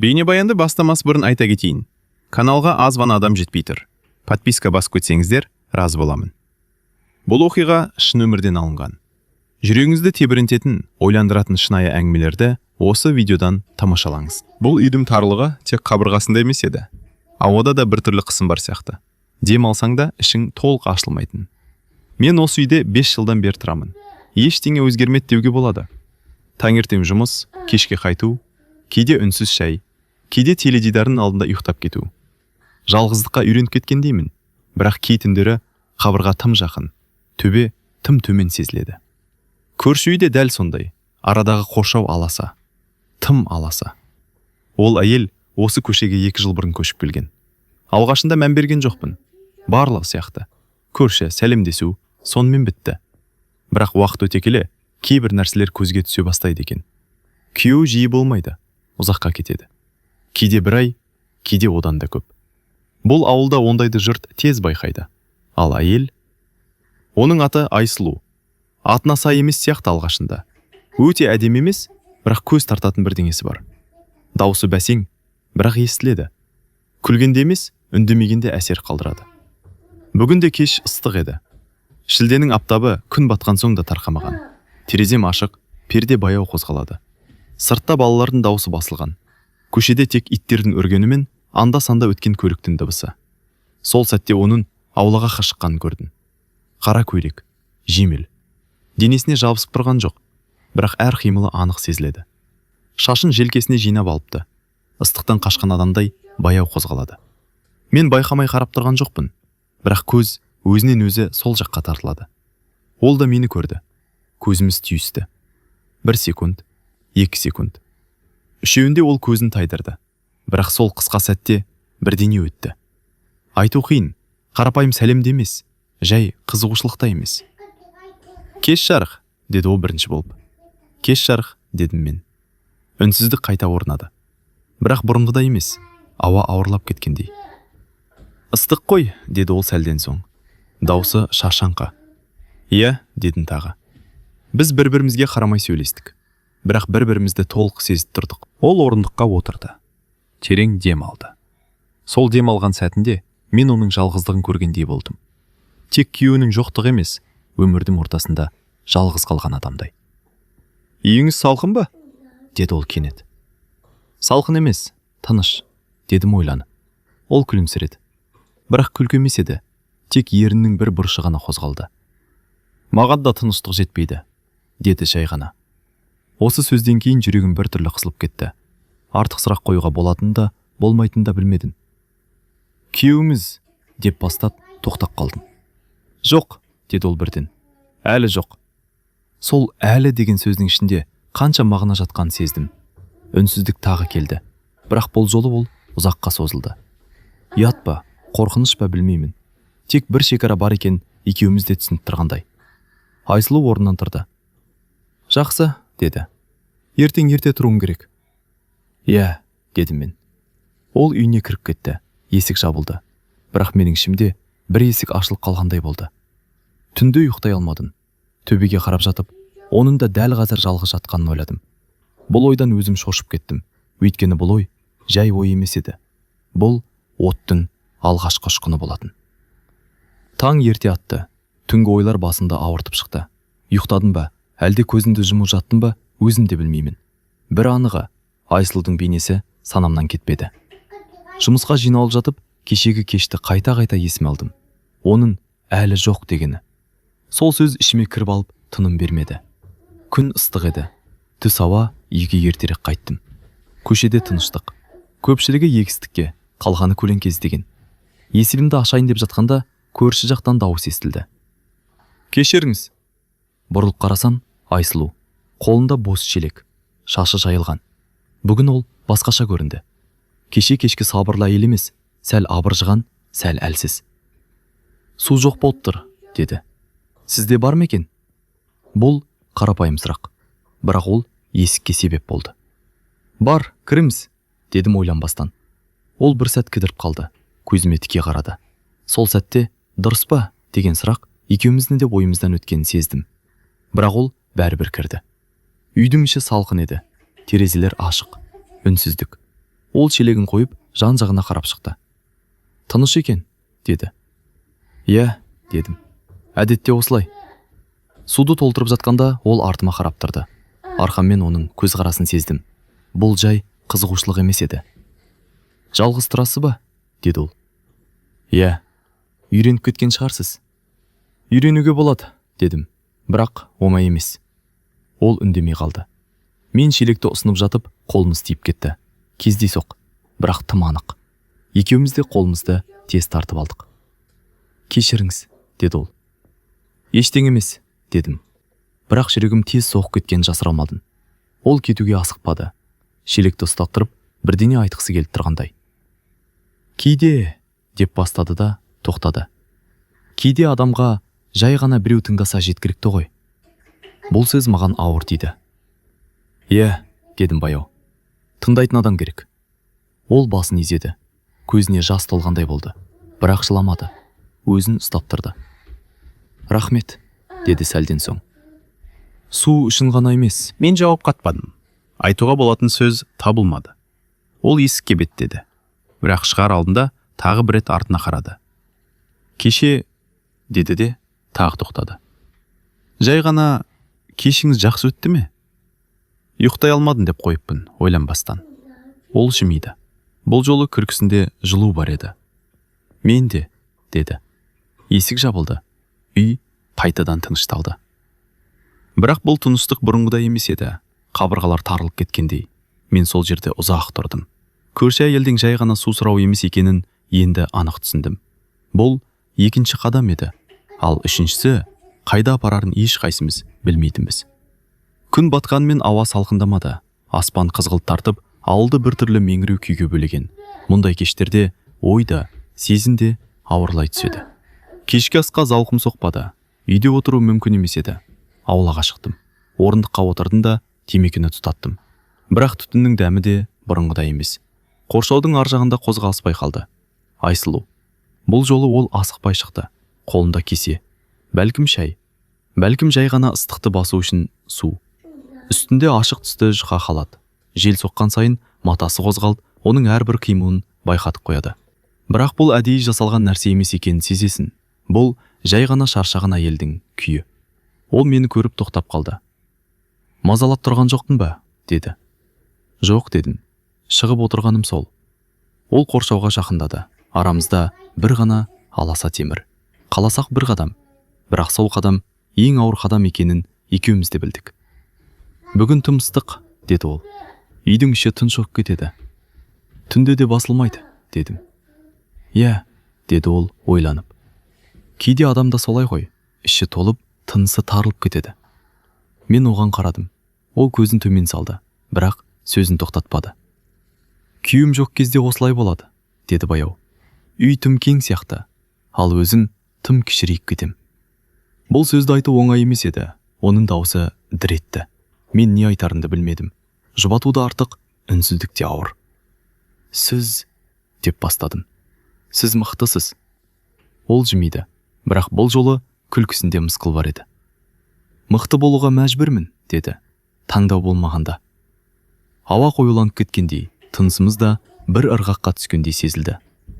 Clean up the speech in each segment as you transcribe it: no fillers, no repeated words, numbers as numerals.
Бейнебаянды бастамас бұрын айта кетейін. Каналға аз ғана адам жетпей тұр. Подписка басып кетсеңіздер, разы боламын. Бұл оқиға шын өмірден алынған. Жүрегіңізді тебірентетін, ойландыратын шынайы әңгімелерді осы видеодан тамашалаңыз. Бұл үйдің тарлығы тек қабырғасында емес еді. Ауада да бір түрлі қысым бар сияқты. Дем алсаң да ішің толық ашылмайтын. Мен осы үйде 5 жылдан бері тұрамын. Ештеңе өзгермеді деуге болады. Таңертең жұмыс, кешке қайту, кейде үнсіз шай, кейде теледидардың алдында ұйықтап кету. Жалғыздыққа үйреніп кеткендеймін, бірақ кей түндері қабырға тым жақын, төбе тым төмен сезіледі. Көрші үйде дәл сондай, арадағы қоршау аласа, тым аласа. Ол әйел осы көшеге 2 жыл бұрын көшіп келген. Алғашында мән берген жоқпын. Барлығы сияқты. Көрші, сәлемдесу, сонымен бітті. Бірақ уақыт өте келе, кейбір нәрселер көзге түсе бастайды екен. Күйеу жиі болмайды, ұзаққа кетеді. Кейде 1 ай, кейде одан да көп. Бұл ауылда ондайды жұрт тез байқайды. Ал әйел? Оның аты Айсұлу. Атына сай емес сияқты алғашында. Өте әдемі емес, бірақ көз тартатын бірдеңесі бар. Даусы бәсең, бірақ естіледі. Күлгенде емес, үндемегенде әсер қалдырады. Бүгін де кеш ыстық еді. Шілденің аптабы күн батқан соң да тарқамаған. Терезем ашық, перде баяу қозғалады. Сыртта балалардың даусы басылған. Көшеде тек иттердің үргенімен анда-санда өткен көліктің дыбысы. Сол сәтте оның аулаға шыққанын көрдім. Қара көйлек, жеңіл. Денесіне жабысып тұрған жоқ, бірақ әр қимылы анық сезіледі. Шашын желкесіне жинап алыпты. Ыстықтан қашқан адамдай баяу қозғалады. Мен байқамай қарап тұрған жоқпын, бірақ көз өзінен өзі сол жаққа тартылады. Ол да мені көрді. Көзіміз түйісті. 1 секунд, 2 секунд. Үшеуінде ол көзін тайдырды. Бірақ сол қысқа сәтте бірдеңе өтті. Айту қиын, қарапайым сәлемде емес, жай қызығушылықта емес. Кеш жарық, деді ол бірінші болып. Кеш жарық, дедім мен. Үнсіздік қайта орнады. Бірақ бұрынғыдай емес, ауа ауырлап кеткендей. Ыстық қой, деді ол сәлден соң. Даусы шаршаңқа. Иә, дедім тағы. Біз бір-бірімізге қарамай сөйлестік. Бірақ бір-бірімізді толық сезіп тұрдық. Ол орындыққа отырды. Терең дем алды. Сол дем алған сәтінде мен оның жалғыздығын көргендей болдым. Тек күйеуінің жоқтығы емес, өмірдің ортасында жалғыз қалған адамдай. Үйіңіз салқын ба? Деді ол кенет. Салқын емес, тыныш, дедім ойланып. Ол күлімсіреді. Бірақ күлкі емес еді, тек еріннің бір бұрышы ғана қозғалды. Маған да тыныштық жетпейді, деді жай ғана. Осы сөзден кейін жүрегім бір түрлі қысылып кетті. Артық сұрақ қоюға болатынын да, болмайтынын да білмедім. Күйеуіміз, деп бастап тоқтап қалдым. Жоқ, деді ол бірден. Әлі жоқ. Сол әлі деген сөздің ішінде қанша мағына жатқанын сездім. Үнсіздік тағы келді. Бірақ бұл жолы ол ұзаққа созылды. Ұят па, қорқыныш па білмеймін. Тек бір шекара бар екен, екеуміз де түсініп тұрғандай. Айсұлу орнынан тұрды. Жақсы, деді. Ертең ерте тұруым керек. Иә, дедім мен. Ол үйіне кіріп кетті. Есік жабылды. Бірақ менің ішімде бір есік ашылып қалғандай болды. Түнде ұйықтай алмадым. Төбеге қарап жатып, оның да дәл қазір жалғыз жатқанын ойладым. Бұл ойдан өзім шошып кеттім. Өйткені бұл ой жай ой емес еді. Бұл оттың алғашқы ұшқыны болатын. Таң ерте атты. Түнгі ойлар басында ауыртып шықты. Ұйықтадым ба, әлде көзімді жұмып жаттым ба, өзім де білмеймін. Бір анығы, Айсұлудың бейнесі санамнан кетпеді. Жұмысқа жиналып жатып, кешегі кешті қайта-қайта есіме алдым. Оның әлі жоқ дегені. Сол сөз ішіме кіріп алып, тыным бермеді. Күн ыстық еді. Түс ауа, үйге ертерек қайттым. Көшеде тыныштық. Көпшілігі егістікке, қалғаны көлеңкесі деген. Есігімді ашайын деп жатқанда, көрші жақтан дауыс естілді. Кешіріңіз. Бұрылып қарасам, Айсұлу. Қолында бос шелек, шашы жайылған. Бүгін ол басқаша көрінді. Кешкі сабырлы әйел емес, сәл абыржыған, сәл әлсіз. Су жоқ болып тұр, деді. Сізде бар ма екен? Бұл қарапайым сұрақ. Бірақ ол есікке себеп болды. Бар, кіріңіз, дедім ойланбастан. Ол бір сәт кідіріп қалды, көзіме тіке қарады. Сол сәтте дұрыс па деген сұрақ екеуміздің де ойымыздан өткенін сездім. Бірақ ол бәрібір кірді. Үйдің іші салқын еді. Терезелер ашық. Үнсіздік. Ол шелегін қойып, жан-жағына қарап шықты. Тыныш екен, деді. Иә, дедім. Әдетте осылай. Суды толтырып жатқанда ол артыма қарап тұрды. Арқаммен оның көзқарасын сездім. Бұл жай қызығушылық емес еді. Жалғыз тұрасыз ба? Деді ол. Иә, үйреніп кеткен шығарсыз. Үйренуге болады, дедім. Бірақ оңай емес. Ол үндемей қалды. Мен шелекті ұсынып жатып, қолымыз тиіп кетті. Кездейсоқ, бірақ тым анық. Екеуміз де қолымызды тез тартып алдық. Кешіріңіз, деді ол. Ештеңе емес, дедім. Бірақ жүрегім тез соғып кеткен жасыра алмадым. Ол кетуге асықпады. Шелекті ұстап тұрып, бірдеңе айтқысы келіп тұрғандай. Кейде, деп бастады да тоқтады. Кейде адамға жай ғана біреу тыңдаса жеткілікті ғой. Бұл сөз маған ауыр тиді. Иә, дедім баяу. Тыңдайтын адам керек. Ол басын изеді. Көзіне жас толғандай болды. Бірақ жыламады. Өзін ұстап тұрды. Рахмет, деді сәлден соң. Су үшін ғана емес. Мен жауап қатпадым. Айтуға болатын сөз табылмады. Ол есікке беттеді. Бірақ шығар алдында тағы бір рет артына қарады. Кеше, деді де тағы тоқтады. Жай ғана кешіңіз жақсы өтті ме? Ұйықтай алмадым деп қойыппын, ойланбастан. Ол жымиды. Бұл жолы күлкісінде жылу бар еді. Мен де, деді. Есік жабылды. Үй қайтадан тынышталды. Бірақ бұл тыныштық бұрынғыдай емес еді. Қабырғалар тарылып кеткендей. Мен сол жерде ұзақ тұрдым. Көрші әйелдің жай ғана су сұрау емес екенін енді анық түсіндім. Бұл екінші қадам еді. Ал үшіншісі қайда апарарын ешқайсымыз білмейтінбіз. Күн батқанмен ауа салқындамады. Аспан қызғылт тартып, ауылды біртүрлі меңіреу күйге бөлеген. Мұндай кештерде ойда, сезімде ауырлай түседі. Кешкі асқа зауқым соқпады. Үйде отыру мүмкін емес еді. Аулаға шықтым. Орындыққа отырдым да темекіні тұтаттым. Бірақ түтіннің дәмі де бұрынғыдай емес. Қоршаудың ар жағында қозғалыс байқалды. Айсұлу. Бұл жолы ол асықпай шықты. Қолында кесе. Бәлкім шай. Бәлкім жай ғана ыстықты басу үшін су. Үстінде ашық түсті жұқа халат. Жел соққан сайын матасы қозғалып, оның әрбір қимылын байқатып қояды. Бірақ бұл әдейі жасалған нәрсе емес екенін сезесің. Бұл жай ғана шаршаған әйелдің күйі. Ол мені көріп тоқтап қалды. Мазалап тұрған жоқпын ба? Деді. Жоқ, дедім. Шығып отырғаным сол. Ол қоршауға жақындады. Арамызда бір ғана аласа темір. Қаласақ бір қадам. Бірақ сол қадам ең ауыр қадам екенін екеуміз де білдік. Бүгін тым ыстық, деді ол. Үйдің іші тұншығып кетеді. Түнде де басылмайды, дедім. Иә, деді ол ойланып. Кейде адамда солай ғой, іші толып, тынысы тарылып кетеді. Мен оған қарадым. Ол көзін төмен салды, бірақ сөзін тоқтатпады. Күйім жоқ кезде осылай болады, деді баяу. Үй тым кең сияқты, ал өзім тым кішірейіп кетем. Бұл сөзді айту оңай емес еді. Оның даусы дір етті. Мен не айтарымды білмедім. Жұбатуды артық, үнсіздікте ауыр. Сіз, деп бастадым. Сіз мықтысыз. Ол жымиды, бірақ бұл жолы күлкісінде мысқыл бар еді. Мықты болуға мәжбүрмін, деді. Таңдау болмағанда. Ауа қоюланып кеткендей, тынысымыз да бір ырғаққа түскендей сезілді.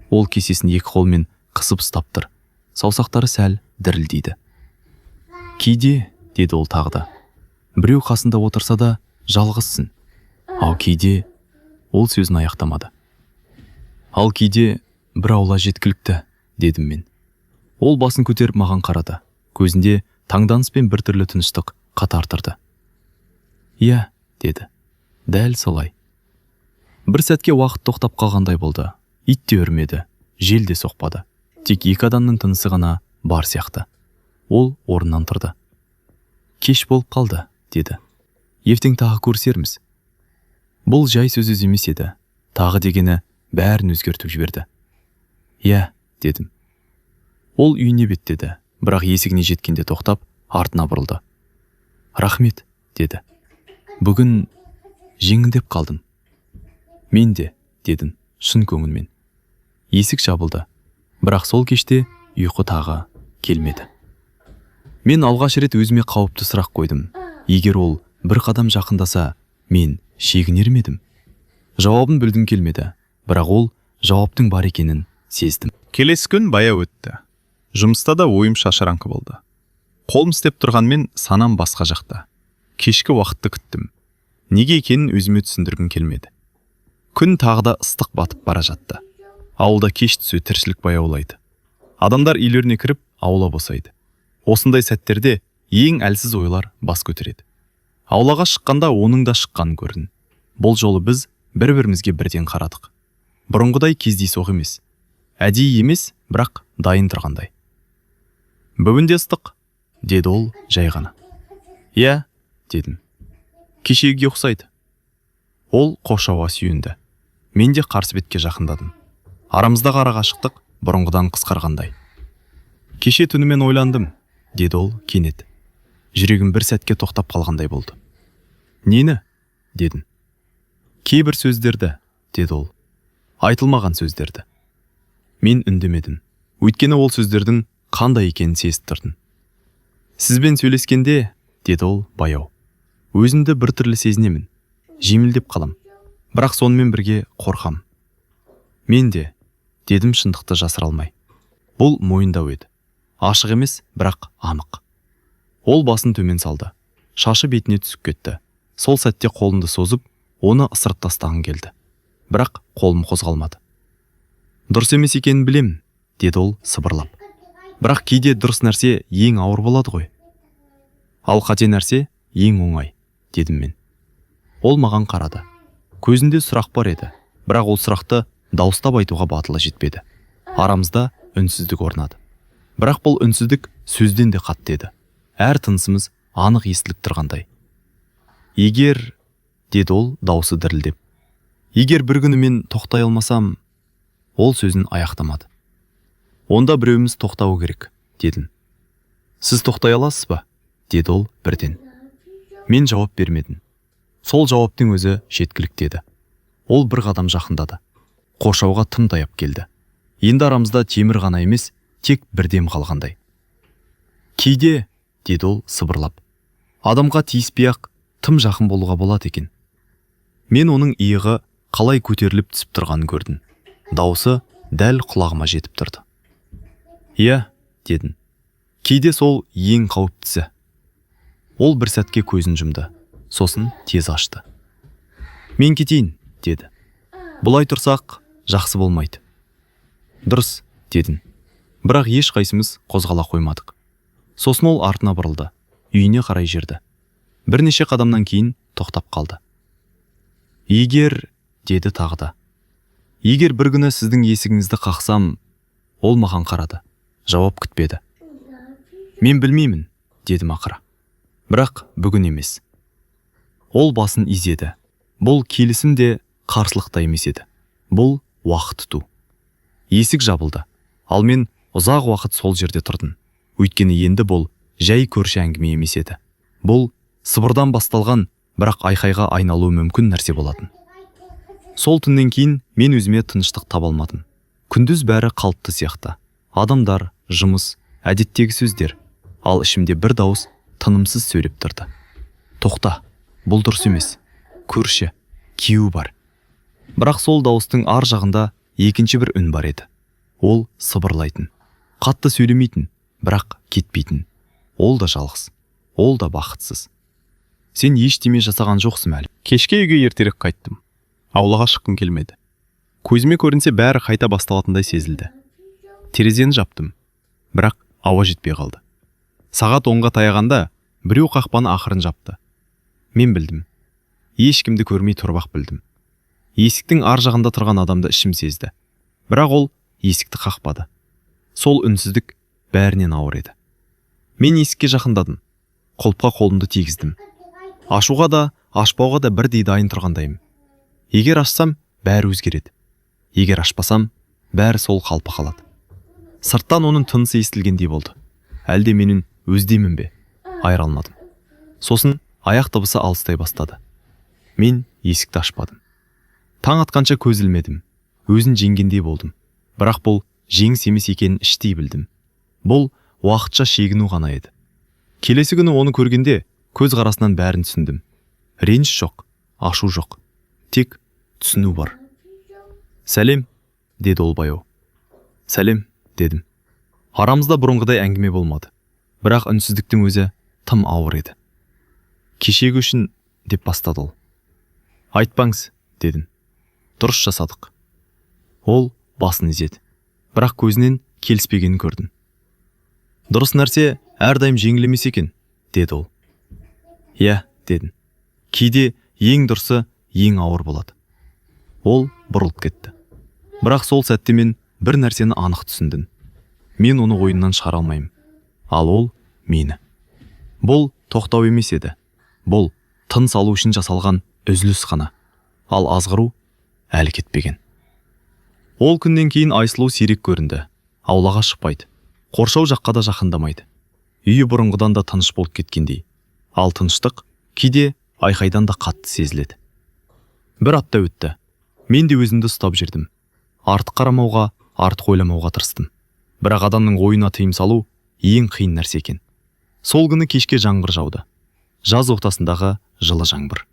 Ол кесесін екі қолмен қысып ұстап тұр. Саусақтары сәл дірілдейді. Кейде, деді ол тағы да. Біреу қасында отырса да жалғызсың. Ал кейде, ол сөзін аяқтамады. Ал кейде бір аула жеткілікті, дедім мен. Ол басын көтеріп маған қарады. Көзінде таңданыс пен біртүрлі тыныштық қатар тұрды. Иә, деді. Дәл солай. Бір сәтке уақыт тоқтап қалғандай болды. Ит те үрмеді, жел де соқпады. Тек екі адамның тынысы ғана бар сияқты. Ол орнынан тұрды. Кеш болып қалды, деді. Ертең тағы көрісерміз. Бұл жай сөз емес еді. Тағы дегені бәрін өзгертіп жіберді. Иә, дедім. Ол үйіне беттеді, бірақ есігіне жеткенде тоқтап, артына бұрылды. Рахмет, деді. Бүгін жеңілдеп қалдым. Мен де, дедім, шын көңілмен. Есік жабылды, бірақ сол кеште ұйқы тағы келмеді. Мен алғаш рет өзіме қауіпті сұрақ қойдым. Егер ол бір қадам жақындаса, мен шегінер ме едім? Жауабын білгім келмеді, бірақ ол жауаптың бар екенін сездім. Келесі күн баяу өтті. Жұмыста да ойым шашыраңқы болды. Қолым істеп тұрғанмен санам басқа жақта. Кешкі уақытты күттім. Неге екенін өзіме түсіндіргім келмеді. Күн тағы да ыстық батып бара жатты. Ауылда кеш түсу тіршілік баяулайды. Адамдар үйлеріне кіріп, аула босайды. Осындай сәттерде ең әлсіз ойлар бас көтереді. Аулаға шыққанда оның да шыққанын көрдім. Бұл жолы біз бір-бірімізге бірден қарадық. Бұрынғыдай кездейсоқ емес. Әдейі емес, бірақ дайын тұрғандай. Бүгінде ыстық, деді ол жай ғана. Иә, дедім. Кешегіге ұқсайды. Ол қошауға сүйенді. Мен де қарсы бетке жақындадым. Арамыздағы арақашықтық бұрынғыдан қысқарғандай. Кеше түнімен ойландым, деді ол кенет. Жүрегім бір сәтке тоқтап қалғандай болды. Нені? дедім. Кейбір сөздерді, деді ол. Айтылмаған сөздерді. Мен үндемедім. Өйткені ол сөздердің қандай екенін сезіп тұрдым. Сізбен сөйлескенде, деді ол баяу. Өзімді біртүрлі сезінемін. Жеңілдеп қалам. Бірақ сонымен бірге қорқам. Мен де, дедім шындықты жасыра алмай. Бұл мойындау еді. Ашық емес, бірақ анық. Ол басын төмен салды. Шашы бетіне түсіп кетті. Сол сәтте қолымды созып, оны ысырып тастағым келді. Бірақ қолым қозғалмады. Дұрыс емес екенін білем, деді ол сыбырлап. Бірақ кейде дұрыс нәрсе ең ауыр болады ғой. Ал қате нәрсе ең оңай, дедім мен. Ол маған қарады. Көзінде сұрақ бар еді, бірақ ол сұрақты дауыстап айтуға батылы жетпеді. Арамызда үнсіздік орнады. Бірақ бұл үнсіздік сөзден де қатты еді. Әр тынысымыз анық естіліп тұрғандай. Егер, деді ол даусы дірілдеп. Егер бір күні мен тоқтай алмасам, ол сөзін аяқтамады. Онда біреуіміз тоқтауы керек, дедім. Сіз тоқтай аласыз ба? деді ол бірден. Мен жауап бермедім. Сол жауаптың өзі жеткілікті еді. Ол бір қадам жақындады. Қоршауға тым таяп келді. Енді арамызда темір ғана емес, тек бірдем қалғандай. Кейде, деді ол сыбырлап, адамға тиіспей-ақ тым жақын болуға болады екен. Мен оның иығы қалай көтеріліп түсіп тұрғанын көрдім. Даусы дәл құлағыма жетіп тұрды. Иә, дедім. Кейде сол ең қауіптісі. Ол бір сәтке көзін жұмды, сосын тез ашты. Мен кетейін, деді. Бұлай тұрсақ, жақсы болмайды. Дұрыс, дедім. Бірақ еш қайсымыз қозғала қоймадық. Сосын ол артына бұрылды, үйіне қарай жүрді. Бірнеше қадамнан кейін тоқтап қалды. Егер, деді тағы да. Егер бір күні сіздің есігіңізді қақсам, ол маған қарады. Жауап күтпеді. Мен білмеймін, дедім ақыры. Бірақ бүгін емес. Ол басын изеді. Бұл келісім де қарсылық та емес еді. Бұл уақыт тұту. Есік жабылды. Ал мен ұзақ уақыт сол жерде тұрдым. Өйткені енді бұл жай көрші әңгіме емес еді. Бұл сыбырдан басталған, бірақ айқайға айналуы мүмкін нәрсе болатын. Сол түннен кейін мен өзіме тыныштық таба алмадым. Күндіз бәрі қалыпты сияқты. Адамдар, жұмыс, әдеттегі сөздер. Ал ішімде бір дауыс тынымсыз сөйлеп тұрды. Тоқта, бұл дұрыс емес. Көрші, күйеу бар. Бірақ сол дауыстың ар жағында екінші бір үн бар еді. Ол сыбырлайтын. Қатты сөйлемейтін, бірақ кетпейтін. Ол да жалғыз. Ол да бақытсыз. Сен ештеме жасаған жоқсың әлі. Кешке үйге ертерек қайттым. Аулаға шыққым келмеді. Көзіме көрінсе бәрі қайта басталатындай сезілді. Терезені жаптым. Бірақ ауа жетпей қалды. Сағат 10-ға таяғанда біреу қақпаны ақырын жапты. Мен білдім. Ешкімді көрмей тұрып-ақ білдім. Есіктің ар жағында тұрған адамды ішім сезді. Бірақ ол есікті қақпады. Сол үнсіздік бәрінен ауыр еді. Мен есікке жақындадым. Құлыпқа қолымды тигіздім. Ашуға да, ашпауға да бірдей дайын тұрғандаймын. Егер ашсам, бәрі өзгереді. Егер ашпасам, бәрі сол қалпы қалады. Сырттан оның тынысы естілгендей болды. Әлде менің өздеймін бе? Айыра алмадым. Сосын аяқ дыбысы алыстай бастады. Мен есікті ашпадым. Таң атқанша көз ілмедім. Өзін жеңгендей болдым. Бірақ бұл жеңіс емес екенін іштей білдім. Бұл уақытша шегіну ғана еді. Келесі күні оны көргенде көз қарасынан бәрін түсіндім. Реніш жоқ, ашу жоқ. Тек түсіну бар. Сәлем, деді ол баяу. Сәлем, дедім. Арамызда бұрынғыдай әңгіме болмады. Бірақ үнсіздіктің өзі тым ауыр еді. Кешегі үшін деп бастады ол. Айтпаңыз, дедім. Дұрыс жасадық. Ол басын изеді. Бірақ көзінен келіспегенін көрдім. Дұрыс нәрсе әрдайым жеңіл емес екен, деді ол. Иә, дедім. Кейде ең дұрысы ең ауыр болады. Ол бұрылып кетті. Бірақ сол сәтте мен бір нәрсені анық түсіндім. Мен оны ойынан шығара алмаймын. Ал ол мені. Бұл тоқтау емес еді. Бұл тыныс алу үшін жасалған үзіліс қана. Ал азғыру әлі кетпеген. Ол күннен кейін Айсұлу сирек көрінді. Аулаға шықпайды. Қоршау жаққа да жақындамайды. Үйі бұрынғыдан да тыныш болып кеткендей. Ал тыныштық кейде айқайдан да қатты сезіледі. Бір апта өтті. Мен де өзімді ұстап жүрдім. Артық қарамауға, артық ойламауға тырыстым. Бірақ адамның ойына тыйым салу ең қиын нәрсе екен. Сол күні кешке жаңбыр жауды. Жаз ортасындағы жылы жаңбыр.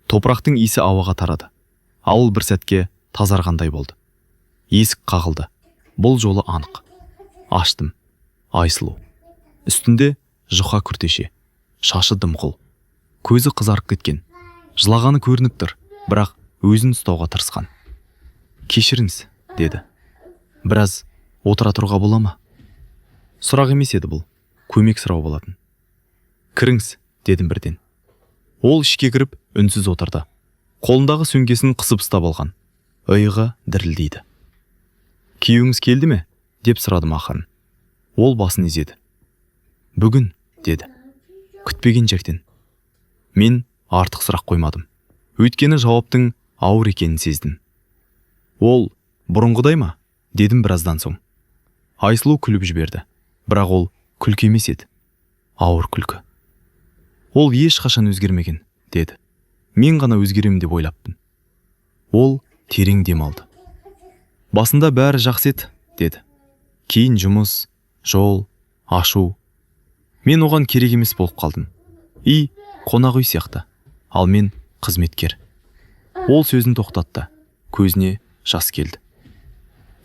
Топырақтың иісі ауаға тарады. Ауыл бір сәтке тазарғандай болды. Есік қағылды. Бұл жолы анық. Аштым. Айсұлу. Үстінде жұқа күртеше. Шашы дымқыл. Көзі қызарып кеткен. Жылағаны көрініп тұр, бірақ өзін ұстауға тырысқан. Кешіріңіз, деді. Біраз отыра тұруға бола ма? Сұрақ емес еді бұл. Көмек сұрау болатын. Кіріңіз, дедім бірден. Ол ішке кіріп үнсіз отырды. Қолындағы сөмкесін қысып ұстап алған. Иығы дірілдейді. Күйеуіңіз келді ме? Деп сұрадым ақырын. Ол басын изеді. Бүгін, деді. Күтпеген жерден. Мен артық сұрақ қоймадым. Өйткені жауаптың ауыр екенін сездім. Ол бұрынғыдай ма? Дедім біраздан соң. Айсұлу күліп жіберді. Бірақ ол күлкі емес еді. Ауыр күлкі. Ол ешқашан өзгермеген, деді. Мен ғана өзгеремін деп ойлаппын. Ол терең демалды. Басында бәрі жақсы еді, деді. Кейін жұмыс, жол, ашу. Мен оған керек емес болып қалдым. Үй қонақ үй сияқты, ал мен қызметкер. Ол сөзін тоқтатты. Көзіне жас келді.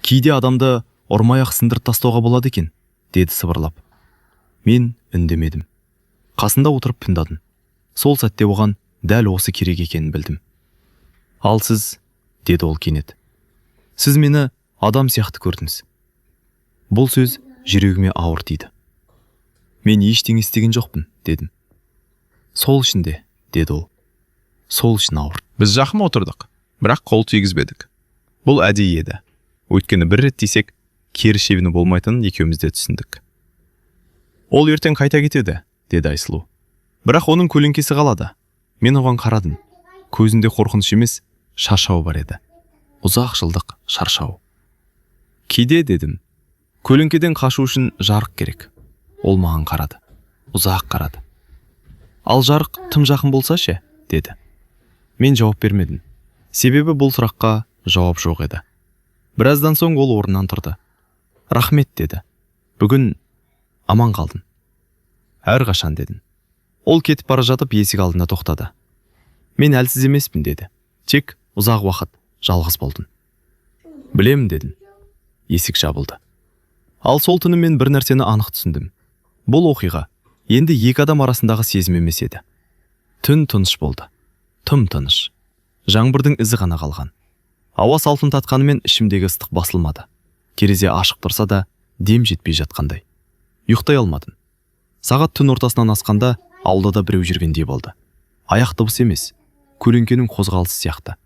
Кейде адамды ұрмай-ақ сындырып тастауға болады екен, деді сыбырлап. Мен үндемедім. Қасында отырып тыңдадым. Сол сәтте оған дәл осы керек екенін білдім. Ал сіз, деді ол кенет. Сіз мені адам сияқты көрдіңіз. Бұл сөз жүрегіме ауыр тиді. Мен ештеңе істеген жоқпын, дедім. Сол үшін де, деді ол. Сол үшін ауыр. Біз жақын отырдық, бірақ қол тигізбедік. Бұл әдейі еді. Өйткені бір рет тисек, кері шебіні болмайтынын екеуміз де түсіндік. Ол ертең қайта кетеді, деді Айсұлу. Бірақ оның көлеңкесі қалады. Мен оған қарадым. Көзінде қорқыныш емес, шаршау бар еді. Ұзақ жылдық шаршау. Кейде, дедім, көлеңкеден қашу үшін жарық керек. Ол маған қарады. Ұзақ қарады. Ал жарық тым жақын болса ше, деді. Мен жауап бермедім. Себебі бұл сұраққа жауап жоқ еді. Біраздан соң ол орнынан тұрды. Рахмет, деді. Бүгін аман қалдың. Әрқашан, дедім. Ол кетіп бара жатып есік алдында тоқтады. Мен әлсіз емеспін, деді. Тек ұзақ уақыт жалғыз болдым. Білемін, дедім. Есік жабылды. Ал сол түні мен бір нәрсені анық түсіндім. Бұл оқиға енді екі адам арасындағы сезім емес еді. Түн тыныш болды. Тым тыныш. Жаңбырдың ізі ғана қалған. Ауа салқын татқанымен ішімдегі ыстық басылмады. Терезе ашық тұрса да дем жетпей жатқандай. Ұйықтай алмадым. Сағат түн ортасынан асқанда аулада біреу жүргендей болды. Аяқ дыбыс емес, көлеңкенің қозғалысы сияқты.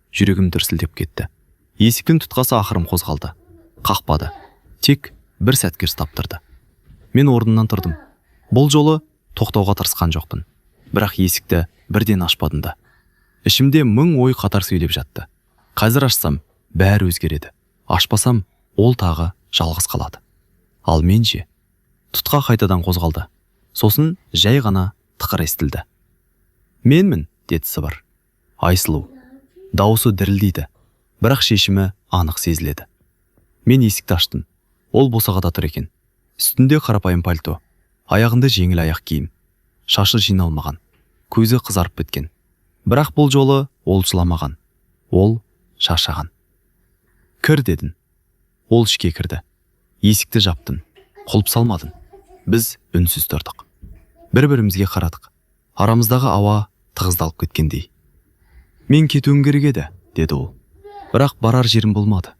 Жүрегім дүрсілдеп кетті. Есіктің тұтқасы ақырым қозғалды. Қақпады. Тек бір сәтке ұстап тұрды. Мен орнымнан тұрдым. Бұл жолы тоқтауға тырысқан жоқпын. Бірақ есікті бірден ашпадым да. Ішімде мың ой қатар сөйлеп жатты. Қазір ашсам, бәрі өзгереді. Ашпасам, ол тағы жалғыз қалады. Ал мен ше, тұтқа қайтадан қозғалды. Сосын жай ғана тықыр естілді. Менмін, деді сыбыр. Айсұлу. Дауысы дірілдейді. Бірақ шешімі анық сезіледі. Мен есікті аштым. Ол босағада тұр екен. Үстінде қарапайым пальто. Аяғында жеңіл аяқ киім. Шашы жиналмаған. Көзі қызарып біткен. Бірақ бұл жолы ол жыламаған. Ол шаршаған. Кір дедім. Ол ішке кірді. Есікті жаптын. Құлып салмадың. Біз үнсіз тұрдық. Бір-бірімізге қарадық. Арамыздағы ауа тығыздалып кеткендей. Мен кетуім керек еді, деді ол. Бірақ барар жерім болмады.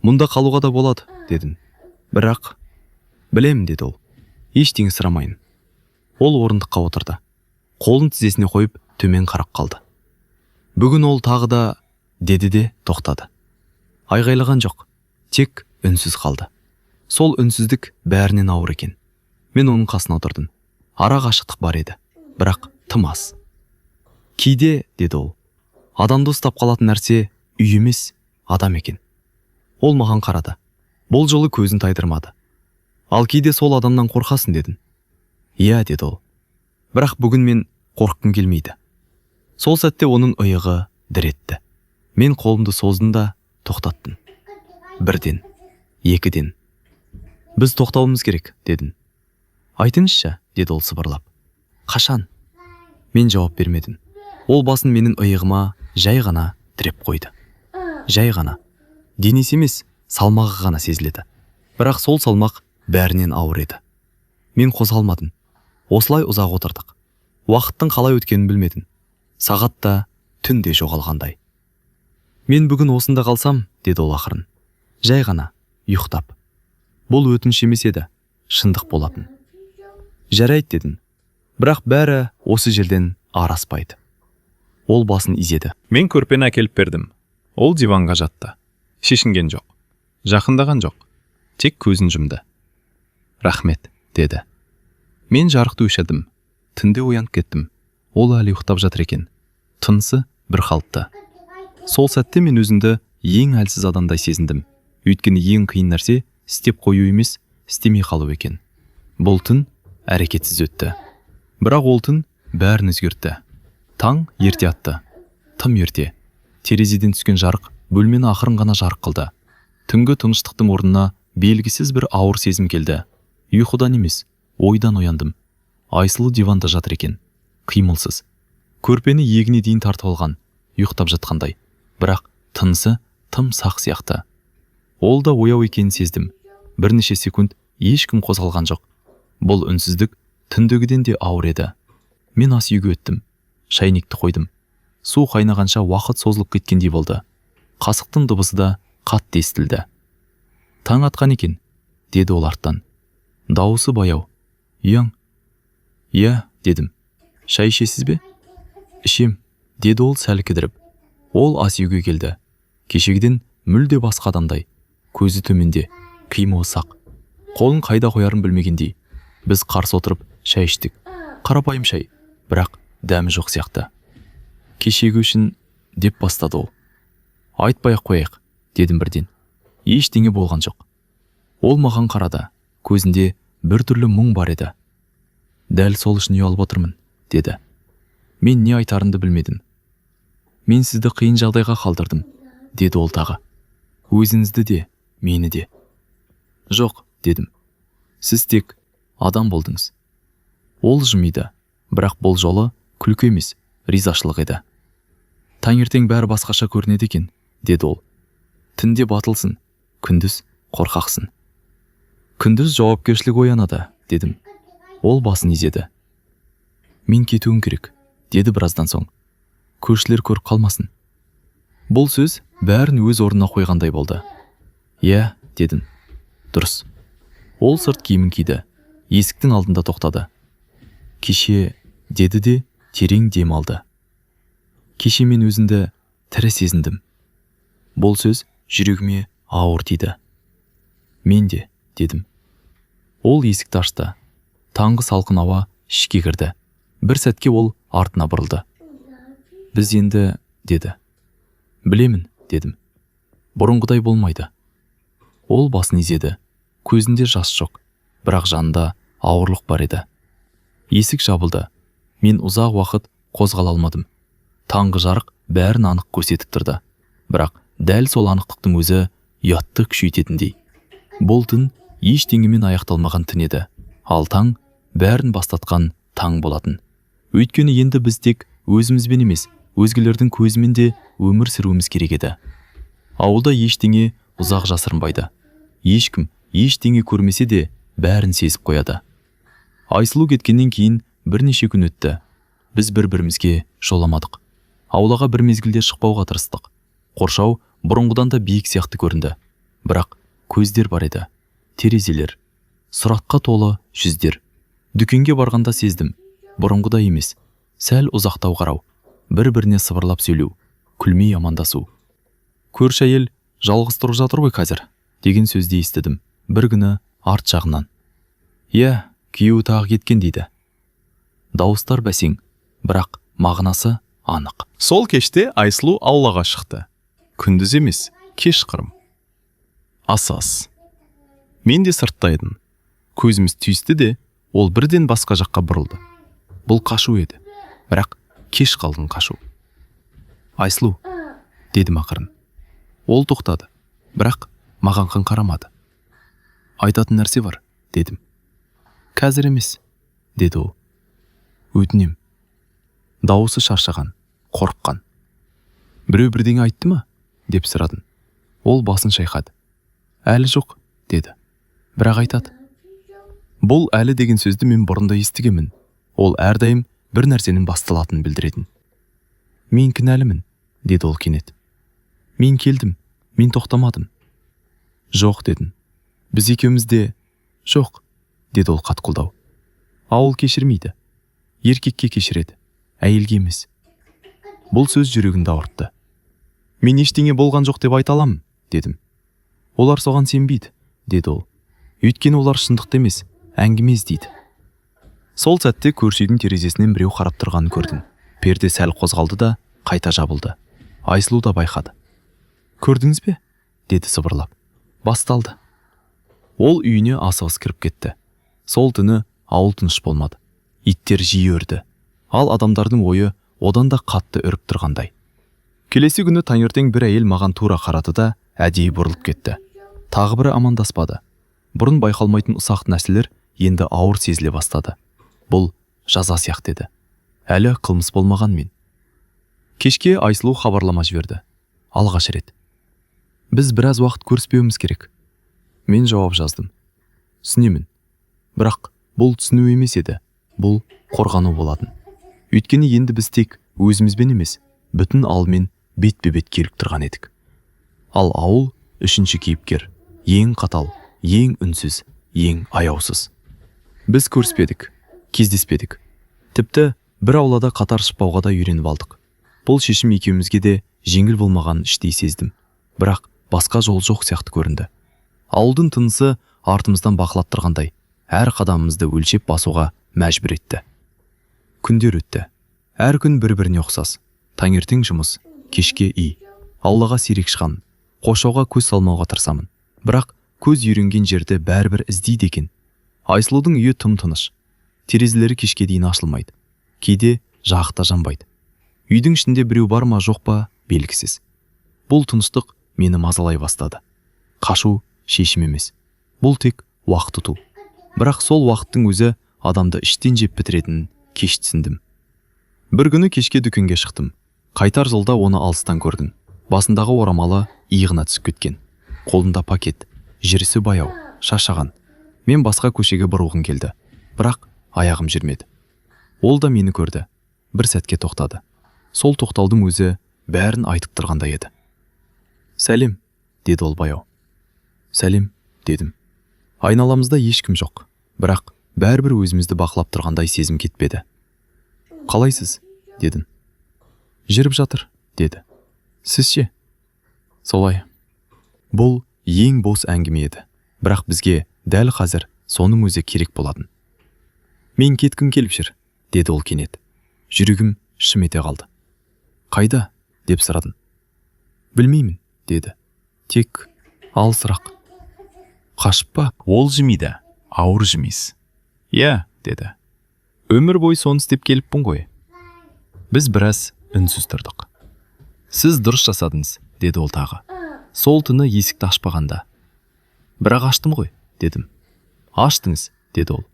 Мұнда қалуға да болады, дедім. Бірақ білемін, деді ол. Ештеңе сұрамайын. Ол орындыққа отырды. Қолын тізесіне қойып төмен қарап қалды. Бүгін ол тағы да деді де тоқтады. Айғайлаған жоқ, тек үнсіз қалды. Сол үнсіздік бәрінен ауыр екен. Мен оның қасына отырдым. Ара қашықтық бар еді, бірақ тым аз. Кейде, деді ол, адамды ұстап қалатын нәрсе үй емес, адам екен. Ол маған қарады. Бұл жолы көзін тайдырмады. Ал кейде сол адамнан қорқасың, дедім. Иә, деді ол. Бірақ бүгін мен қорққым келмейді. Сол сәтте оның иығы дір етті. Мен қолымды создым да тоқтаттым. Бірден, екіден. Біз тоқтауымыз керек, дедім. Айтыңызшы, деді ол сыбырлап. Қашан? Мен жауап бермедім. Ол басын менің иығыма жай ғана тіреп қойды. Жай ғана. Денесі емес, салмағы ғана сезіледі. Бірақ сол салмақ бәрінен ауыр еді. Мен қозғалмадым. Осылай ұзақ отырдық. Уақыттың қалай өткенін білмедім. Сағат та түн де жоғалғандай. Мен бүгін осында қалсам, деді ол ақырын. Жай ғана, ұйықтап. Бұл өтініш емес еді, шындық болатын. Жарайды, дедім. Бірақ бәрі осы жерден араспайды. Ол басын изеді. Мен көрпені әкеліп бердім. Ол диванға жатты. Шешінген жоқ. Жақындаған жоқ. Тек көзін жұмды. Рахмет, деді. Мен жарықты өшірдім. Түнде оянып кеттім. Ол әлі ұйықтап жатыр екен. Тынысы бір қалыпты. Сол сәтте мен өзімді ең әлсіз адамдай сезіндім. Өйткені ең қиын нәрсе істеп қою емес, істемей қалу екен. Бұл түн әрекетсіз өтті. Бірақ ол түн бәрін өзгертті. Таң ерте атты. Тым ерте. Терезеден түскен жарық бөлмені ақырын ғана жарық қылды. Түнгі тыныштықтың орнына белгісіз бір ауыр сезім келді. Ұйқыдан емес, ойдан ояндым. Айсылу диванда жатыр екен. Қимылсыз. Көрпені иегіне дейін тартып алған, ұйықтап жатқандай. Бірақ тынысы тым сақ сияқты. Ол да ояу екенін сездім. Бірнеше секунд ешкім қозғалған жоқ. Бұл үнсіздік түндегіден де ауыр еді. Мен ас үйге өттім. Шайнекті қойдым. Су қайнағанша уақыт созылып кеткендей болды. Қасықтың дыбысы да қатты естілді. Таң атқан екен, деді ол арттан. Дауысы баяу. Яң? Иә, дедім. Шай ішесіз бе? Ішем, деді ол сәл кідіріп. Ол ас үйге келді. Кешегіден мүлде басқа адамдай. Көзі төменде, қимылы сақ. Қолын қайда қоярын білмегендей. Біз қарсы отырып шай іштік. Қарапайым шай, бірақ дәмі жоқ сияқты. Кешегі үшін деп бастады ол. Айтпай-ақ қояйық, дедім бірден. Ештеңе болған жоқ. Ол маған қарады. Көзінде бір түрлі мұң бар еді. Дәл сол үшін ұялып отырмын, деді. Мен не айтарымды білмедім. Мен сізді қиын жағдайға қалдырдым, деді ол тағы. Өзіңізді де, мені де. Жоқ, дедім. Сіз тек адам болдыңыз. Ол жымиды, бірақ бұл жолы күлкі емес, ризашылық еді. Таңертең бәрі басқаша көрінеді екен, деді ол. Түнде батылсың, күндіз қорқақсың. Күндіз жауапкершілік оянады, дедім. Ол басын изеді. Мен кетуім керек, деді біраздан соң. Көршілер көріп қалмасын. Бұл сөз бәрін өз орнына қойғандай болды. Иә, дедім. Дұрыс. Ол сырт киімін киді. Есіктің алдында тоқтады. Кеше, деді де терең дем алды. Кеше мен өзімді тірі сезіндім. Бұл сөз жүрегіме ауыр тиді. Мен де, дедім. Ол есікті ашты. Таңғы салқын ауа ішке кірді. Бір сәтке ол артына бұрылды. Біз енді, деді. Білемін, дедім. Бұрынғыдай болмайды. Ол басын изеді. Көзінде жас жоқ, бірақ жанында ауырлық бар еді. Есік жабылды. Мен ұзақ уақыт қозғала алмадым. Таңғы жарық бәрін анық көрсетіп тұрды. Бірақ дәл сол анықтықтың өзі ұятты күшейтетіндей. Бұл түн ештеңемен аяқталмаған түн еді. Ал таң бәрін бастатқан таң болатын. Өйткені енді біз тек өзімізбен емес, өзгелердің көзімен де өмір сүруіміз керек еді. Ауылда ештеңе ұзақ жасырынбайды. Ешкім ештеңе көрмесе де бәрін сезіп қояды. Айсұлу кеткеннен кейін бірнеше күн өтті. Біз бір-бірімізге жоламадық. Аулаға бір мезгілде шықпауға тырыстық. Қоршау бұрынғыдан да биік сияқты көрінді. Бірақ көздер бар еді. Терезелер, сұратқа толы жүздер. Дүкенге барғанда сездім. Бұрынғыдай емес. Сәл ұзақтау қарау, бір-біріне сыбырлап сөйлеу, күлмей амандасу. Көрші әйел жалғыз тұрып жатыр ғой қазір деген сөзді естідім. Бір күні арт жағынан. Иә, күйеуі тағы кеткен дейді. Дауыстар бәсең, бірақ мағынасы анық. Сол кеште Айсұлу аулаға шықты. Күндіз емес, кеш қырым. Ас. Мен де сырттайдым. Көзіміз түйісті де, ол бірден басқа жаққа бұрылды. Бұл қашу еді, бірақ кеш қалдың қашу. Айсұлу, дедім ақырын. Ол тоқтады, бірақ маған қарамады. Айтатын нәрсе бар, дедім. Қазір емес, деді ол. Өтінем. Дауысы шаршаған, қорыққан. Біреу бірдеңе айтты ма? Деп сұрадым. Ол басын шайқады. Әлі жоқ, деді. Бірақ айтады. Бұл әлі деген сөзді мен бұрында естігемін. Ол әрдайым бір нәрсенің басталатынын білдіретін. Мен кінәлімін, деді ол кенет. Мен келдім, мен тоқтамадым. Жоқ, дедім. Біз екеуміз де... Жоқ, деді ол қатқылдау. Ауыл кешірмейді. Еркекке кешіреді, әйелге емес. Бұл сөз жүрегімді ауыртты. Мен ештеңе болған жоқ деп айта аламын, дедім. Олар соған сенбейді, деді ол. Өйткені олар шындықты емес, әңгіме іздейді. Сол сәтте көрші үйдің терезесінен біреу қарап тұрғанын көрдім. Перде сәл қозғалды да қайта жабылды. Айсұлу да байқады. Көрдіңіз бе? Деді сыбырлап. Басталды. Ол үйіне асығыс кіріп кетті. Сол түні ауыл тыныш болмады. Иттер жиі үрді. Ал адамдардың ойы одан да қатты үріп тұрғандай. Келесі күні таңертең бір әйел маған тура қарады да әдейі бұрылып кетті. Тағы бірі амандаспады. Бұрын байқалмайтын ұсақ нәрселер енді ауыр сезіле бастады. Бұл жаза сияқты еді. Әлі қылмыс болмаған мен. Кешке Айсұлу хабарлама жіберді. Алғаш рет. Біз біраз уақыт көріспеуіміз керек. Мен жауап жаздым. Түсінемін. Бірақ бұл түсіну емес еді. Бұл қорғану болатын. Өйткені енді біз тек өзімізбен емес, бүтін алмен бетпе-бет келіп тұрған едік. Ал ауыл үшінші кейіпкер. Ең қатал, ең үнсіз, ең аяусыз. Біз көріспедік, кездеспедік. Тіпті бір аулада қатар шықпауға да үйреніп алдық. Бұл шешім екеумізге де жеңіл болмағанын іштей сездім. Бірақ басқа жол жоқ сияқты көрінді. Ауылдың тынысы артымыздан бақылап тұрғандай, әр қадамымызды өлшеп басуға мәжбүр етті. Күндер өтті. Әр күн бір-біріне ұқсас. Таңертең жұмыс, кешке үй. Аулаға сирек шығамын. Қоршауға көз салмауға тырысамын. Бірақ көз үйренген жерді бәрібір іздейді екен. Айсұлудың үйі тым-тыныш. Терезелері кешке дейін ашылмайды. Кейде жақта жанбайды. Үйдің ішінде біреу бар ма жоқ па белгісіз. Бұл тыныштық мені мазалай бастады. Қашу шешім емес. Бұл тек уақыт ұту. Бірақ сол уақыттың өзі адамды іштен жеп бітіретінін кеш түсіндім. Бір күні кешке дүкенге шықтым. Қайтар жолда оны алыстан көрдім. Басындағы орамалы иығына түсіп кеткен. Қолында пакет, жүрісі баяу, шаршаған. Мен басқа көшеге бұрылғым келді. Бірақ аяғым жүрмеді. Ол да мені көрді. Бір сәтке тоқтады. Сол тоқтаудың өзі бәрін айтып тұрғандай еді. Сәлем, деді ол баяу. Сәлем, дедім. Айналамызда ешкім жоқ. Бірақ бәрібір өзімізді бақылап тұрғандай сезім кетпеді. Қалайсыз? Дедім. Жүріп жатыр, деді. Сіз ше? Солай. Бұл ең бос әңгіме еді. Бірақ бізге дәл қазір соның өзі керек болатын. Мен кеткім келіп жүр, деді ол кенет. Жүрегім шым ете қалды. Қайда? Деп сұрадым. Білмеймін, деді. Тек алысырақ. Қашып па? Ол жымиды, ауыр жымиыз. Иә, деді. Өмір бойы соны істеп келіппін ғой. Біз біраз үнсіз тұрдық. Сіз дұрыс жасадыңыз, деді ол тағы. Сол түні есікті ашпағанда. Бірақ аштым ғой, дедім. Аштыңыз, деді ол.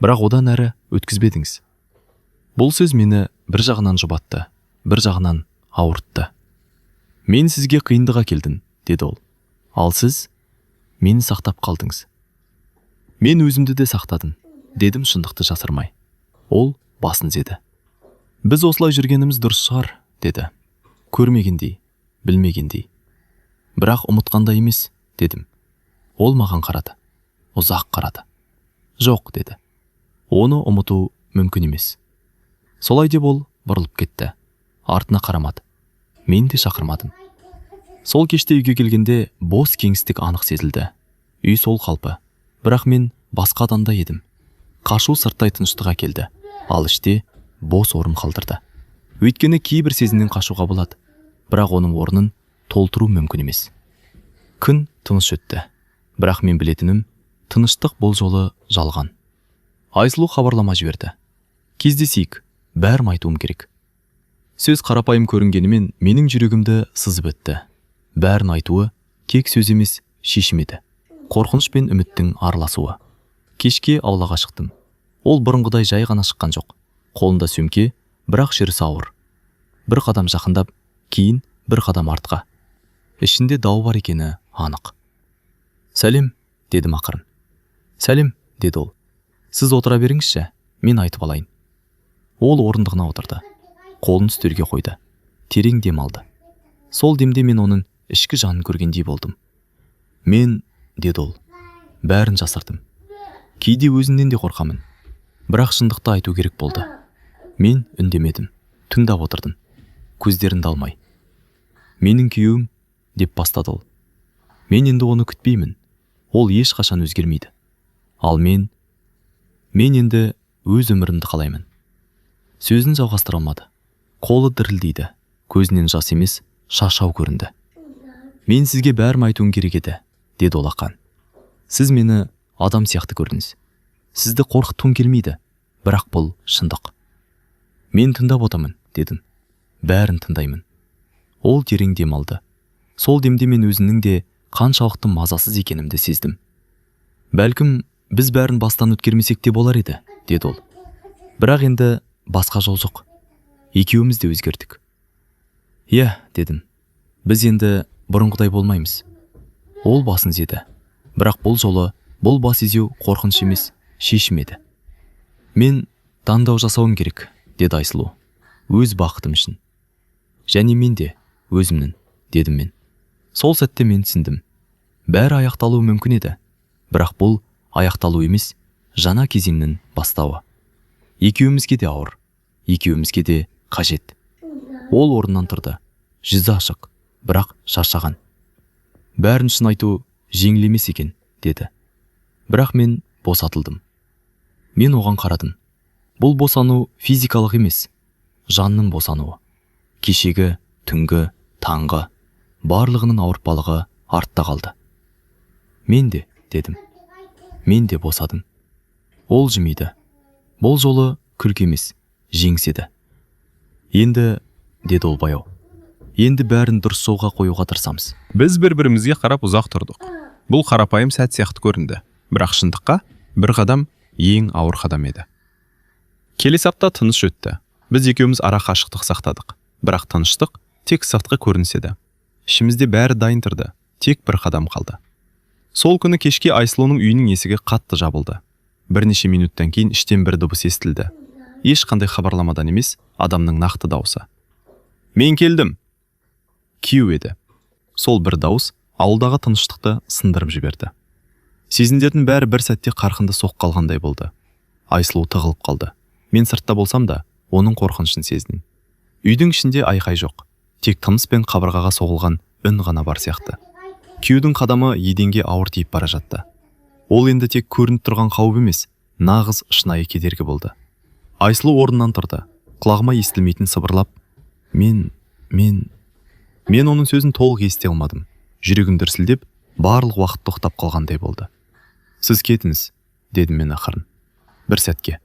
Бірақ одан әрі өткізбедіңіз. Бұл сөз мені бір жағынан жұбатты. бір жағынан ауыртты. Мен сізге қиындық әкелдім, деді ол. Ал сіз мені сақтап қалдыңыз. Мен өзімді де сақтадым, дедім шындықты жасырмай. Ол басын изеді. Біз осылай жүргеніміз дұрыс шығар, деді. Көрмегендей, білмегендей. Бірақ ұмытқандай емес, дедім. Ол маған қарады. Ұзақ қарады. Жоқ, деді. Оны ұмыту мүмкін емес. Солай деп ол бұрылып кетті. Артына қарамады. Мен де шақырмадым. Сол кеште үйге келгенде бос кеңістік анық сезілді. Үй сол қалпы. Бірақ мен басқа адамда едім. Қашу сырттай тыныштық әкелді. Ал іште бос орын қалдырды. Өйткені кейбір сезімнен қашуға болады. Бірақ оның орнын толтыру мүмкін емес. Күн тыныш өтті. Бірақ мен білетінім, тыныштық бұл жолы жалған. Айсұлу хабарлама жіберді. Кездесейік, бәрін айтуым керек. Сөз қарапайым көрінгенімен менің жүрегімді сызып өтті. Бәрін айтуы тек сөз емес, шешім еді. Қорқыныш пен үміттің араласуы. Кешке аулаға шықтым. Ол бұрынғыдай жай ғана шыққан жоқ. Қолында сөмке, бірақ жүрісі ауыр. Бір қадам жақындап, кейін бір қадам артқа. Ішінде дау бар екені анық. Сәлем, дедім ақырын. Сәлем, деді ол. Сіз отыра беріңізші, мен айтып алайын. Ол орындығына отырды. Қолын үстелге қойды. Терең дем алды. Сол демде мен оның ішкі жанын көргендей болдым. Мен, деді ол, бәрін жасырдым. Кейде өзімнен де қорқамын. Бірақ шындықты айту керек болды. Мен үндемедім. Тыңдап отырдым. Көздерін алмай. Менің күйеуім, деп бастады ол. Мен енді оны күтпеймін. Ол ешқашан өзгермейді. Ал мен енді өз өмірімді қалаймын. Сөзін жалғастыра алмады. Қолы дірілдейді. Көзінен жас емес, шашау көрінді. Мен сізге бәрін айтуым керек еді, деді ол ақан. Сіз мені адам сияқты көрдіңіз. Сізді қорқытуым келмейді, бірақ бұл шындық. Мен тыңдап отырмын, дедім. Бәрін тыңдаймын. Ол терең дем алды. Сол демде мен өзінің де қаншалықты мазасыз екенімді сездім. Бәлкім, біз бәрін бастан өткермесек те болар еді, деді ол. Бірақ енді басқа жол жоқ. Екеуміз де өзгердік. Иә, дедім. Біз енді бұрынғыдай болмаймыз. Ол басын изеді. Бірақ бұл жолы бұл бас изеу қорқыныш емес, шешім еді. Мен таңдау жасауым керек, деді Айсұлу. Өз бақытым үшін. Және мен де өзімнің, дедім мен. Сол сәтте мен түсіндім. Бәрі аяқталуы мүмкін еді. Бірақ бұл аяқталу емес, жаңа кезеңнің бастауы. Екеумізге де ауыр. Екеумізге де қажет. Ол орнынан тұрды. Жүзі ашық, бірақ шаршаған. Бәрін шын айту жеңіл емес екен, деді. Бірақ мен босатылдым. Мен оған қарадым. Бұл босану физикалық емес, жанның босануы. Кешегі, түнгі, таңғы, барлығының ауыртпалығы артта қалды. Мен де, дедім. Мен де босадым. Ол жымиды. Бұл жолы күлкі емес, жеңіс еді. Енді, деді ол баяу. Енді бәрін дұрыс жолға қоюға тырысамыз. Біз бір-бірімізге қарап ұзақ тұрдық. Бұл қарапайым сәт сияқты көрінді. Бірақ шындыққа бір қадам ең ауыр қадам еді. Келесі апта тыныш өтті. Біз екеуміз ара қашықтық сақтадық. Бірақ тыныштық тек сыртқы көрініс еді. Ішімізде бәрі дайын тұрды. Тек бір қадам қалды. Сол күні кешке Айсұлуның үйінің есігі қатты жабылды. Бірнеше минуттан кейін іштен бір дыбыс естілді. Ешқандай хабарламадан емес, адамның нақты дауысы. Мен келдім. Күйеу еді. Сол бір дауыс ауылдағы тыныштықты сындырып жіберді. Сезімдердің бәрі бір сәтте қарқынды соққы алғандай болды. Айсұлу тығылып қалды. Мен сыртта болсам да, оның қорқынышын сездім. Үйдің ішінде айқай жоқ. Тек тыныс пен қабырғаға соғылған үн ғана бар сияқты. Күйеудің қадамы еденге ауыр тиіп бара жатты. Ол енді тек көрініп тұрған қауіп емес, нағыз шынайы кедергі болды. Айсұлу орнынан тұрды. Құлағыма естілмейтін сыбырлап, мен оның сөзін толық ести алмадым. Жүрегім дүрсілдеп, барлық уақыт тоқтап қалғандай болды. Сіз кетіңіз, дедім мен ақырын. Бір сәтке.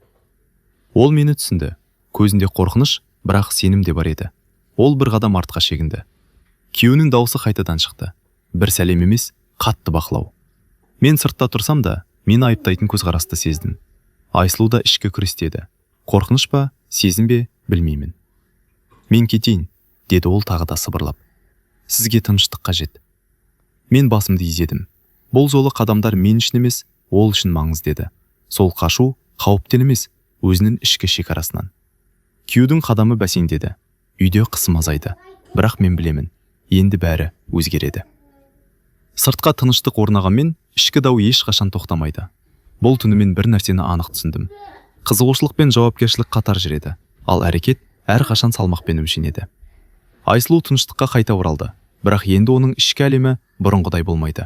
Ол мені түсінді. Көзінде қорқыныш, бірақ сенім де бар еді. Ол бір қадам артқа шегінді. Күйеуінің дауысы қайтадан шықты. Бір сәлем емес, қатты бақылау. Мен сыртта тұрсам да, мені айыптайтын көзқарасты сездім. Айсұлу да ішкі күрестеді. Қорқыныш па, сезім бе, білмеймін. Мен кетейін, деді ол тағы да сыбырлап. Сізге тыныштық қажет. Мен басымды изедім. Бұл жолы қадамдар мен үшін емес, ол үшін маңызды еді. Сол қашу қауіптен емес, өзінің ішкі шекарасынан. Күйеудің қадамы бәсеңдеді. Үйде қысым азайды. Бірақ мен білемін, енді бәрі өзгереді. Сыртқа тыныштық орнағанмен, ішкі дау ешқашан тоқтамайды. Бұл түні мен бір нәрсені анық түсіндім. Қызығушылық пен жауапкершілік қатар жүреді, ал әрекет әрқашан салмақпен өлшенеді. Айсұлу тыныштыққа қайта оралды, бірақ енді оның ішкі әлемі бұрынғыдай болмайды.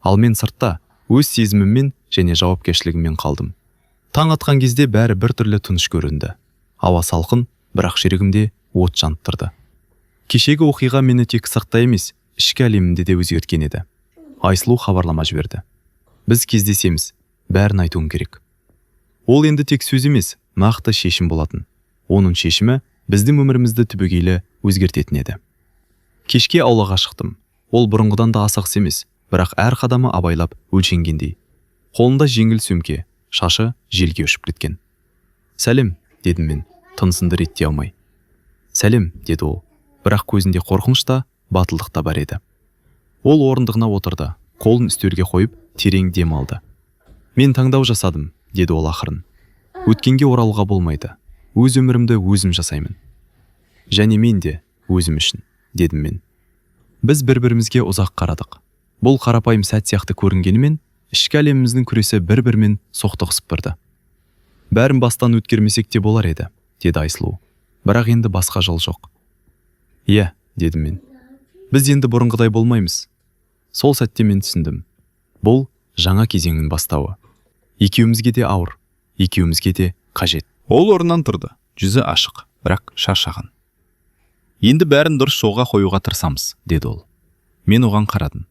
Ал мен сыртта өз сезіміммен және жауапкершілігіммен қалдым. Таң атқан кезде бәрі бір түрлі тыныш көрінді. Ауа салқын, бірақ жүрегімде от жанып тұрды. Кешегі оқиға мені тек сыртта емес, ішкі әлемімде де өзгерткен еді. Айсұлу хабарлама жіберді. Біз кездесеміз, бәрін айтуым керек. Ол енді тек сөз емес, нақты шешім болатын. Оның шешімі біздің өмірімізді түбегейлі өзгертетін еді. Кешке аулаға шықтым. Ол бұрынғыдан да асығыс емес, бірақ әр қадамы абайлап өлшенгендей. Қолында жеңіл сөмке, шашы желге ұшып кеткен. Сәлем, дедім мен, тынысымды реттей алмай. Сәлем, деді ол, бірақ көзінде қорқыныш та, батылдық та бар еді. Ол орындығына отырды, қолын үстелге қойып, терең дем алды. Мен таңдау жасадым, деді ол ақырын. Өткенге оралуға болмайды. Өз өмірімді өзім жасаймын. Және мен де өзім үшін, дедім мен. Біз бір-бірімізге ұзақ қарадық. Бұл қарапайым сәт сияқты көрінгенімен, ішкі әлеміміздің күресі бір-бірімен соқтығысып тұрды. Бәрін бастан өткермесек те болар еді, деді Айсұлу. Бірақ енді басқа жол жоқ. Иә, дедім мен. Біз енді бұрынғыдай болмаймыз. Сол сәтте мен түсіндім. Бұл жаңа кезеңнің бастауы. Екеумізге де ауыр, екеумізге де қажет. Ол орнынан тұрды, жүзі ашық, бірақ шаршаған. Енді бәрін дұрыс жолға қоюға тырысамыз, деді ол. Мен оған қарадым.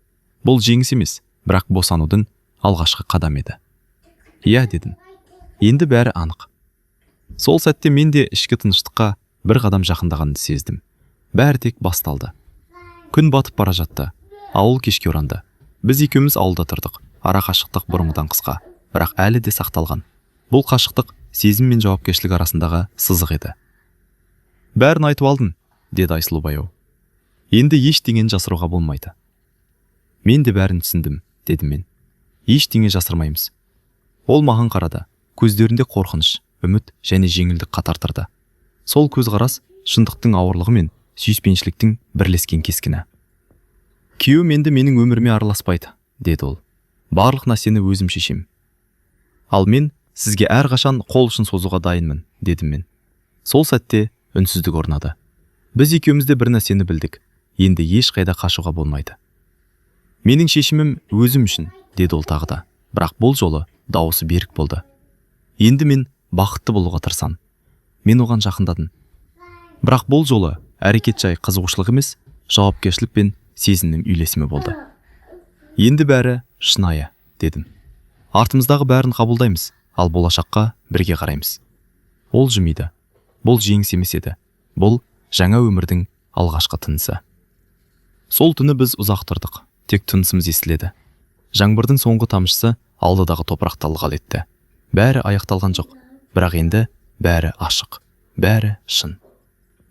Бұл жеңіс емес, бірақ босанудың алғашқы қадам еді. Иә, дедім. Енді бәрі анық. Сол сәтте мен де ішкі тыныштыққа бір қадам жақындағанды сездім. Бәрі тек басталды. Күн батып бара жатты. Ауыл кешке оранды. Біз екеуміз ауылда тұрдық. Ара қашықтық бұрынғыдан қысқа, бірақ әлі де сақталған. Бұл қашықтық сезім мен жауапкершілік арасындағы сызық еді. Бәрін айтып алдың, деді Айсұлу баяу. Енді ештеңені жасыруға болмайды. Мен де бәрін түсіндім, дедім мен. Ештеңе жасырмаймыз. Ол маған қарады. Көздерінде қорқыныш, үміт және жеңілдік қатар тұрды. Сол көзқарас шындықтың ауырлығы мен сүйіспеншіліктің бірлескен кескіні. Күйеуім енді менің өміріме араласпайды, деді ол. Барлық нәрсені өзім шешем. Ал мен сізге әрқашан қол ұшын созуға дайынмын, дедім мен. Сол сәтте үнсіздік орнады. Біз екеумізде бір нәрсені білдік. Енді ешқайда қашуға болмайды. Менің шешімім өзім үшін, деді ол тағы да. Бірақ бұл жолы дауысы берік болды. Енді мен бақытты болуға тырысам. Мен оған жақындадым. Бірақ бұл жолы әрекет жай қызығушылық емес, жауапкершілік пен сезімнің үйлесімі болды. Енді бәрі шынайы, дедім. Артымыздағы бәрін қабылдаймыз, ал болашаққа бірге қараймыз. Ол жымиды. Бұл жеңіс емес еді. Бұл жаңа өмірдің алғашқы тынысы. Сол түні біз ұзақ тұрдық, тек тынысымыз естіледі. Жаңбырдың соңғы тамшысы алдыдағы топырақты ылғал етті. Бәрі аяқталған жоқ, бірақ енді бәрі ашық, бәрі шын.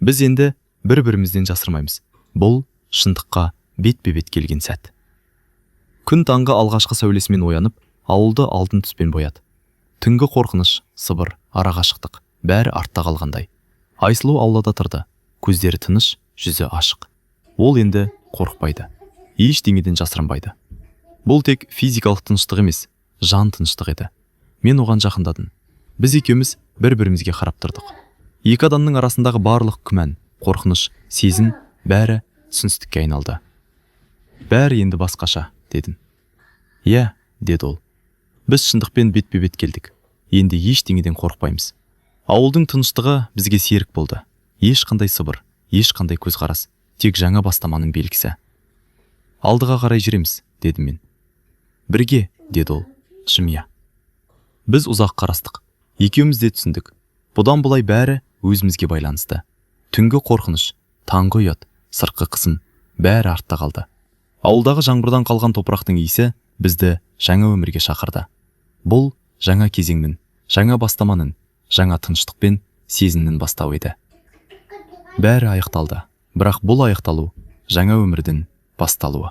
Біз енді бір-бірімізден жасырмаймыз. Бұл шындыққа бет-бе-бет келген сәт. Күн таңғы алғашқы сәулесімен оянып, ауылды алтын түспен бояды. Түнгі қорқыныш, сыбыр, арақашықтық, бәрі артта қалғандай. Айсұлу аулада тұрды, көздері тыныш, жүзі ашық. Ол енді қорықпайды, ештеңеден жасырынбайды. Бұл тек физикалық тыныштық емес, жан тыныштық еді. Мен оған жақындадым. Біз екеуміз бір-бірімізге қарап тұрдық. Екі адамның арасындағы барлық күмән, қорқыныш, сезім бәрі түсіністікке айналды. Бәрі енді басқаша, дедім. Иә, деді ол. Біз шындықпен бет-бе-бет келдік. Енді ештеңеден қорықпаймыз. Ауылдың тыныштығы бізге серік болды. Ешқандай сыбыр, ешқандай көзқарас, тек жаңа бастаманың белгісі. Алдыға қарай жүреміз, дедім мен. Бірге, деді ол, жымия. Біз ұзақ қарастық. Екеуміз де түсіндік. Бұдан бұлай бәрі өзімізге байланысты. Түнгі қорқыныш, таңғы ұят, сыртқы қысым, бәрі артта қалды. Ауылдағы жаңбырдан қалған топырақтың иісі бізді жаңа өмірге шақырды. Бұл жаңа кезеңнің, жаңа бастаманың, жаңа тыныштық пен сезімнің бастауы еді. бәрі аяқталды, бірақ бұл аяқталу жаңа өмірдің басталуы.